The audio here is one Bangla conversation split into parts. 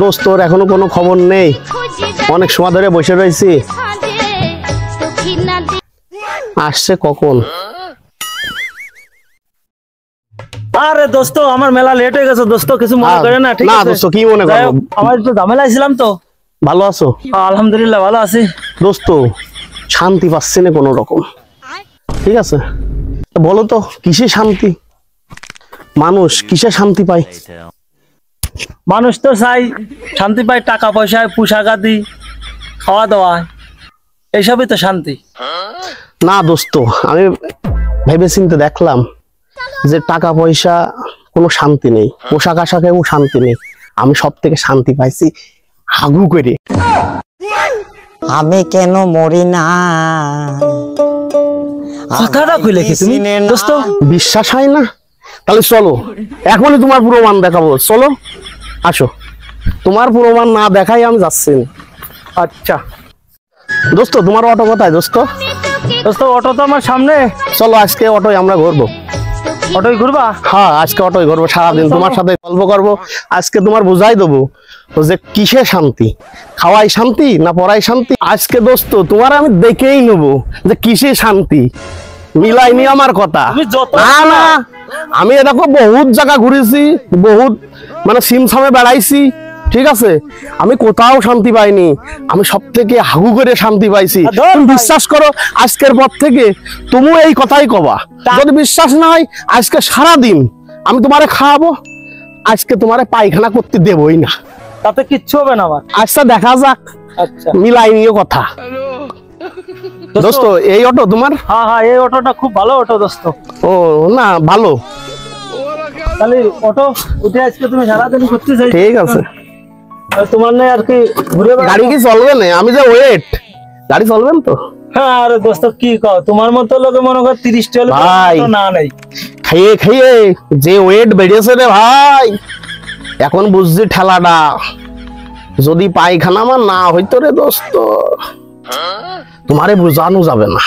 দোস্ত তোর এখনো কোনো খবর নেই, অনেক সময় ধরে বসে রয়েছি। আসছে কখন? আরে দোস্ত আমার মেলা লেট হয়ে গেছে দোস্ত, কিছু মনে করে না? ঠিক আছে না দোস্ত কি মনে করো, আমার একটু ঝামেলা ছিলাম তো। ভালো আছো? আলহামদুলিল্লাহ ভালো আছি। দোস্ত শান্তি পাচ্ছি না কোনো রকম, ঠিক আছে? বলো তো কিসে শান্তি, মানুষ কিসে শান্তি পায়? মানুষ তো চাই শান্তি পায় টাকা পয়সায়, পোশাক আদি, খাওয়া দাওয়া, এইসবই তো শান্তি। না দোস্ত আমি ভেবে চিন্তে দেখলাম যে টাকা পয়সা কোনো শান্তি নেই, পোশাক আশাকেও শান্তি নেই। আমি সব থেকে শান্তি পাইছি হাগু করে। আমি কেন মরি না? কথাটা কইলে কি তুমি দোস্ত? বিশ্বাস হয় না? তাহলে চলো এখনই তোমার প্রমাণ দেখাবো, চলো আসো। তোমার প্রমাণ না দেখাই আমি যাচ্ছি না। আচ্ছা দোস্ত তোমার অটো কোথায় দোস্ত? দোস্ত অটো তো আমার সামনে। চলো আজকে অটোয় আমরা ঘুরবো। অটোই ঘুরবা? হ্যাঁ আজকে অটোয় ঘুরবো, সারাদিন তোমার সাথে গল্প করবো। আজকে তোমার বুঝাই দেবো যে কিসে শান্তি, খাওয়াই শান্তি না পড়াই শান্তি। আজকে দোস্ত তোমার আমি দেখেই নেবো যে কিসে শান্তি। মিলাইনি আমার কথা না না, আমি দেখো বহুত জায়গা ঘুরেছি, বহুত মানে সিমসামে বেড়াইছি, ঠিক আছে? আমি কোথাও শান্তি পাইনি, আমি সব থেকে হাগু করে শান্তি পাইছি। তুমি বিশ্বাস করো আজকের পর থেকে তুমিও এই কথাই কবা। যদি বিশ্বাস না হয় আজকে সারাদিন আমি তোমারে খাওয়াবো, আজকে তোমারে পায়খানা করতে দেবই না। তাতে কিচ্ছু হবে না আমার। আচ্ছা দেখা যাক, আচ্ছা মিলাইনিও কথা। দোস্ত এই অটো তোমার? হ্যাঁ হ্যাঁ এই অটোটা খুব ভালো অটো দোস্ত। ও না ভালো, তাহলে অটো উঠে আজকে তুমি সারাদিন ঘুরতে চাই? ঠিক আছে। তোমার নেই আর কি ঘুরে গাড়ি কি চলবে না? আমি যে ওয়েট, গাড়ি চলবেন তো? হ্যাঁ আরে দোস্ত কি কও, তোমার মতো লোকে মনে কর 30 টা ভাই না নাই খাইয়ে খাইয়ে যে ওয়েট বেড়েছে রে ভাই, এখন বুঝছি ঠেলাটা। যদি পায়খানা আমার না হইতো রে দোস্ত, তোমারে বোঝানো যাবে না।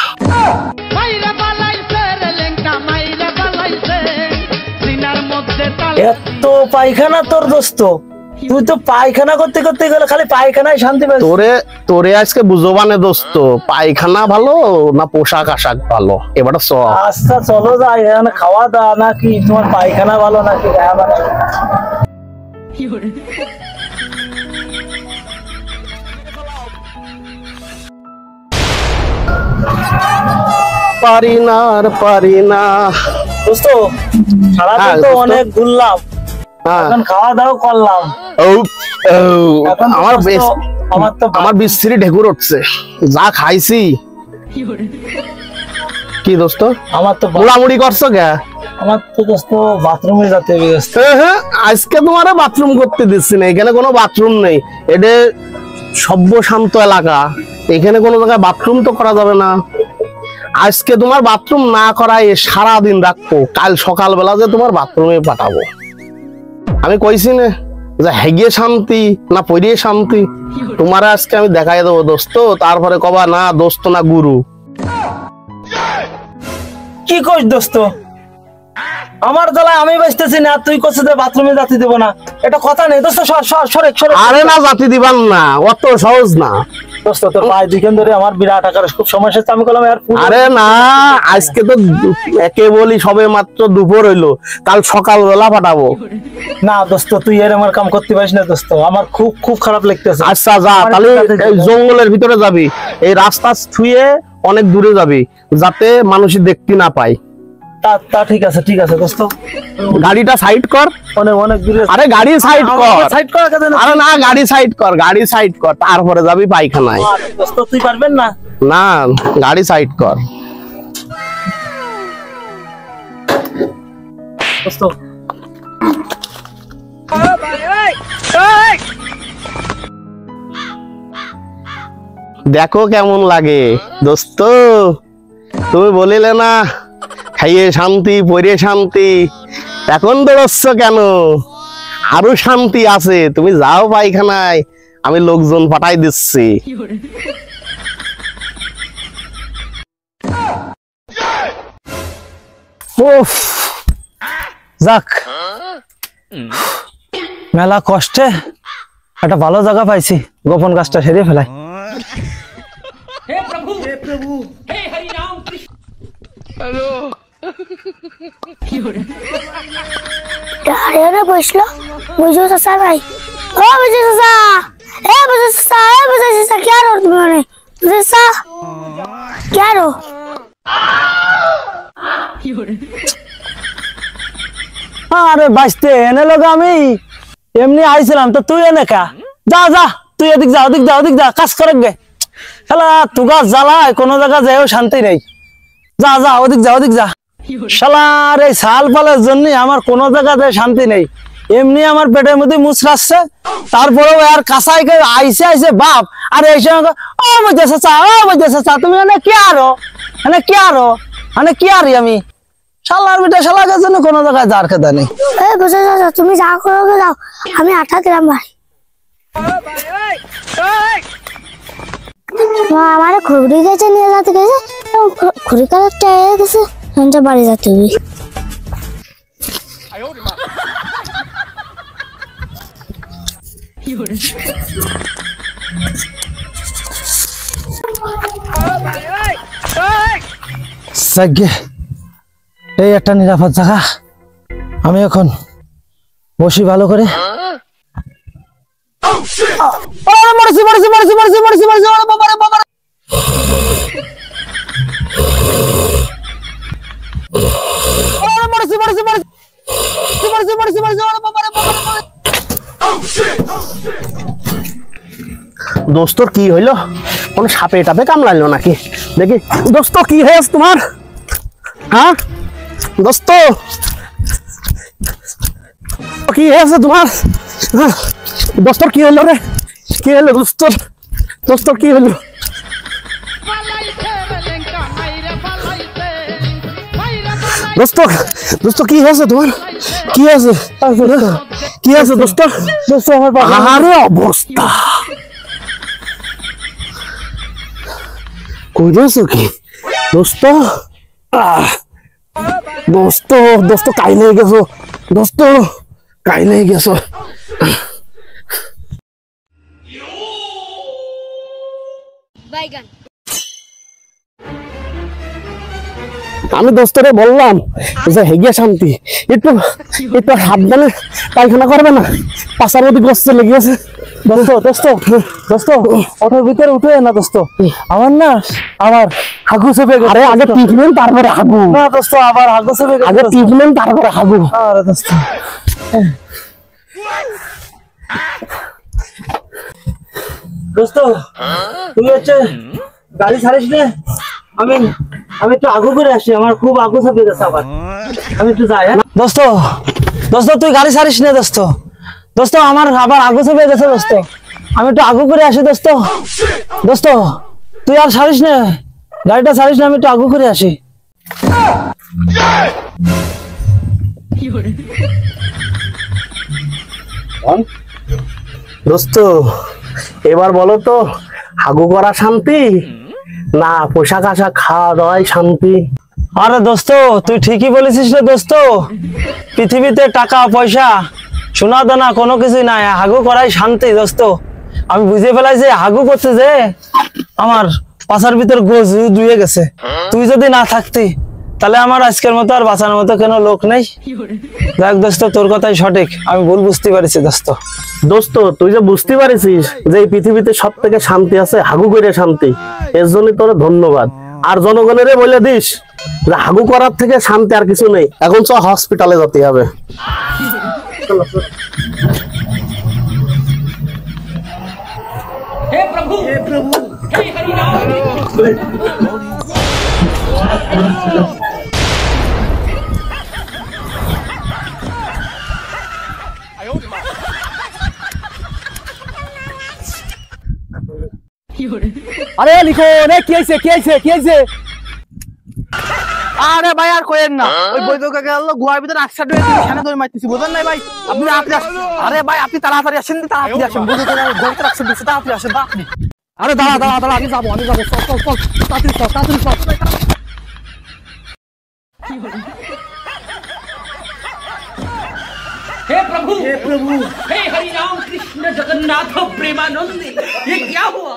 এত পায়খানা তোর দোস্ত, তুই তো পায়খানা করতে করতে গেলে খালি পায়খানায় শান্তি পাই। তোরে আজকে বুঝবানে দোস্ত, পায়খানা ভালো না পোশাক আশাক ভালো, এবার চল। আচ্ছা চলো যাই, এখানে খাওয়া দাওয়া নাকি তোমার পায়খানা ভালো নাকি? পারি না আর পারি না দোস্ত, সারাদিন তো অনেক ঘুরলাম, এখন খাওয়া দাওয়া করলাম। আমার বিশ্রী ঢেকুর উঠছে যা খাইছি। কি দোস্ত আমার তো মুড়ামুড়ি করছো কে? আমার তো দোস্ত বাথরুমে যেতে ব্যস্ত। হ্যাঁ আজকে তোমার বাথরুম করতে দিচ্ছি না, এখানে কোনো বাথরুম নেই। এটা সভ্য শান্ত এলাকা, এখানে কোনো জায়গায় বাথরুম তো করা যাবে না। আজকে তোমার বাথরুম না করায় সারাদিন রাখবো, কাল সকালবেলা যে তোমার বাথরুমে পাঠাবো। আমি কইছি না যে হেগে শান্তি না পড়িয়ে শান্তি, তোমার আজকে আমি দেখাই দেবো দোস্ত। তারপরে কবা না দোস্ত না গুরু। কি কইস দোস্ত, আমার জ্বালা আমি বাঁচতেছি না, তুই করছিস বাথরুমে যাতে দেবো না, এটা কথা নেই দোস্ত। আরে না জাতি দিবান না, অত সহজ না দোস্ত। তোর পায়ে দুইখান ধরে আমার বিরাট আকার খুব সমস্যা হচ্ছে। আমি বললাম আরে না আজকে তো একে বলি সবে মাত্র দুপুর হইলো, কাল সকালবেলা পাঠাবো। না দোস্ত তুই এর আমার কাম করতে পারিস না দোস্ত, আমার খুব খুব খারাপ লাগতেছে। আচ্ছা যা তাহলে জঙ্গলের ভিতরে যাবি, এই রাস্তা ছুঁয়ে অনেক দূরে যাবি যাতে মানুষ দেখতে না পায়। তা ঠিক আছে দোস্ত, গাড়িটা সাইড কর। অনেক দূরে। আরে গাড়ি সাইড কর। সাইড কর। আরে না গাড়ি সাইড কর, তারপরে যাবি পায়খানায়। দোস্ত তুই পারবেন না? না গাড়ি সাইড কর দোস্ত। দেখো কেমন লাগে দোস্ত, তুমি বলিলে না খাইয়ে শান্তি পরে শান্তি, এখন দৌড়চ্ছ কেন? আরো শান্তি আছে, তুমি যাও পায়খানায়, আমি লোকজন পাঠাই দিচ্ছি। যাক মেলা কষ্টে একটা ভালো জায়গা পাইছি, গোপন কাজটা সেরে ফেলাই। আরে বসলো বুঝো চাচা ভাই, ও বুঝো চাচা, এ বুঝো চাচা, এ বুঝো চাচা, क्या रो तुम लोग बुझो चाचा, क्या रो? আরে বাঁচতে এনে লোক আমি এমনি আইছিলাম, তো তুই এনে কা? যা যা তুই এদিক যা, ওদিক যা, ওদিক যা, কাজ করে গে। শালা তুগা জ্বালায় কোনো জায়গা যাইও শান্তি নেই। যা যা ওদিক যা, ওদিক যা। শালার এই শাল পালের জন্য আমার কোনো জায়গাতে শান্তি নেই। এমনি আমার পেটের মধ্যে মুচড়াচ্ছে, তারপরেও আর কাঁচাই আইসে আইসে বাপ। আর এই সময় ও বুঝে চাচা, ও বুঝে চাচা, তুমি এনে কি আরো, এনে কি আরো, মানে কি আরি আমি? শালার বেটা শালার জন্য কোনো জায়গায় যার খেতে নেই। এ বুঝো চাচা, তুমি যা করো যাও, আমি 8 গ্রাম ভাই। মা আমারে খুবড়ি গেছে নিয়ে যেতে গেছে, খুরি কালেক্টর এসে গেছে, সঞ্জা বাড়ি যেতে হবে। যাগ্গে এই একটা নিরাপদ জায়গা, আমি এখন বসি ভালো করে। মরেছি মরেছি মরেছি মরেছি মরেছি মরেছি, বাবারে বাবারে। মরেছি মরেছি মরেছি মরেছি মরেছি মরেছি, বাবারে বাবারে। দোস্তর কি হইলো? কোন সাপে টাপে কামড়াইলো নাকি? দেখি দোস্ত কি হয়েছে তোমার? হ্যাঁ দোস্ত কি হয়েছে তোমার? হ্যাঁ, দোস্তর কি হইলো রে? কি হইলো দোস্তর? দোস্তর কি হইলো? দোস্ত দোস্ত কি হয়েছে তোমার? কি হয়েছে? কি হয়েছে দোস্ত? দোস্ত আমার আরে অবস্থা কই গেছো কি দোস্ত? দোস্ত দোস্ত কাইলে গেছো, দোস্ত কাইলে গেছো। আমি দোস্তরে বললাম যে হেগিয়া শান্তি, একটু একটু সাবধানে পায়খানা করবে না, পাশার মধ্যে গস্ত লেগে গেছে। দোস্ত দোস্ত দোস্ত ওটার ভিতরে উঠে না দোস্ত, আমার না আবার হাগু চেপে গেছে। আরে আগে ট্রিটমেন্ট তারপরে হাগু। না দোস্ত আবার হাগু চেপে গেছে। আগে ট্রিটমেন্ট তারপরে হাগু। আরে দোস্ত দোস্ত তুই হচ্ছে গাড়ি ছাড়িস নে, আমি আমি একটু আগু করে আসি, আমার খুব আগু চেপে গেছে আবার, আমি একটু যাই। দোস্ত দোস্ত তুই গাড়ি ছাড়িস নে দোস্ত, দোস্ত আমার আবার আগু চেপে গেছে দোস্ত, আমি একটু আগু করে আসি দোস্ত। দোস্ত তুই আর ছাড়িস না, গাড়িটা ছাড়িস না, আমি একটু আগু করে আসি। দোস্ত এবার বলো তো, হাগু করা শান্তি না পোশাক আশাক খাওয়া দাওয়াই শান্তি? আরে দোস্ত তুই ঠিকই বলেছিস রে দোস্ত, পৃথিবীতে টাকা পয়সা সোনা দানা কোনো কিছুই নাই, হাগু করাই শান্তি দোস্ত। আমি বুঝে ফেলাই যে হাগু করতে যে আমার পাছার ভিতর গোজ ধুয়ে গেছে, তুই যদি না থাকতি তাহলে আমার আজকের মতো আর বাঁচানোর মতো কোনো লোক নেই। দেখ দোস্ত তোর কথাই সঠিক, আমি ভুল বুঝতে পারছি দোস্ত। দোস্ত তুই যে বুঝতে পারিস যে এই পৃথিবীতে সব থেকে শান্তি আছে হাগু করে শান্তি, এর জন্য তোর ধন্যবাদ। আর জনগণের বলে দিস যে হাগু করার থেকে শান্তি আর কিছু নেই। এখন চ হসপিটালে যেতে হবে। हे प्रभु हे हरि राम। আরে লিখো রে, কি হইছে কি হইছে কি হইছে? আরে ভাই আর কইেন না, ওই বৈদ্যুতিক গেল গুহার ভিতরে আকসাড হয়ে এখানে ধরে মারতেছি, বুঝলেন না ভাই? আপনি আরে ভাই আপনি তাড়াতাড়ি আসেন, তাড়াতাড়ি আসেন, বৈদ্যুতিক গেল আকসাড দিচ্ছে, তাড়াতাড়ি আসেন আপনি। আরে দাঁড়া দাঁড়া দাঁড়া, আমি যাবো চল চল চল, তাড়াতাড়ি চল তাড়াতাড়ি চল। हे प्रभु हे हरि राम कृष्ण जगन्नाथ। जगन्नाथ प्रेमानंदी ये क्या हुआ?